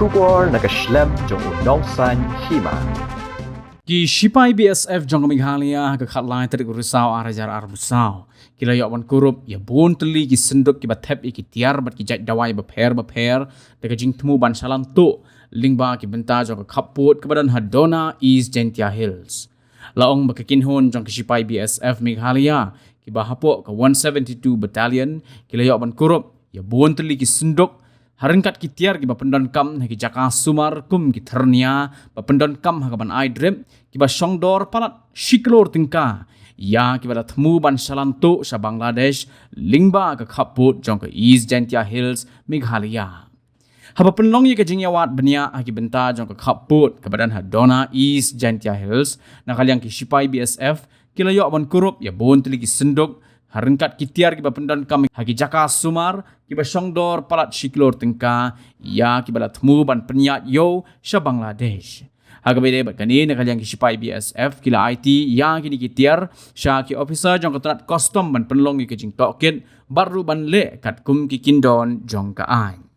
Shubor nakaslem jong unongsan hima. Ki Sipai BSF jong Meghalaya ke khatlai tadi kurusau arajar arbusau. Kila yok wan kurup ya bun teli ki senduk ki batep ki tiar bat ki jat dawai baper deka jing temu ban salam tu lingba ki benta jong kaput ke badan Hadona East Gentia Hills. Laong bakakin hon jong ki Sipai BSF Meghalaya ki bahapok ke 172 Battalion kila yok wan kurup ya bun teli ki senduk Harengkat kitiar ki bapendon kam ki jaka sumar kum ki ternia bapendon kam hakaban aidrem ki ba songdor palat shiklor tingka ya ki bada temu ban salanto sa Bangladesh lingba ka khaput jong ka East Gentia Hills Meghalaya. Haba penlong ye ka jingyawat benia ki benta jong ka khaput ka badan Hadona East Gentia Hills nakaliang ki Sipai BSF kilayo ban kurup ya bon tili ki senduk Harengkat kitiar ki bapendon kam haki jaka sumar ki ba songdor palat shiklor tingka ya ki bada temu ban penyat yo sa Bangladesh. Hagabede bat kani nakaliang ki Sipai BSF kila IT ya kini kitiar sya ki officer jong katrat custom ban penlong ki jing tokit baru ban le kat kum ki kindon jong ka ai.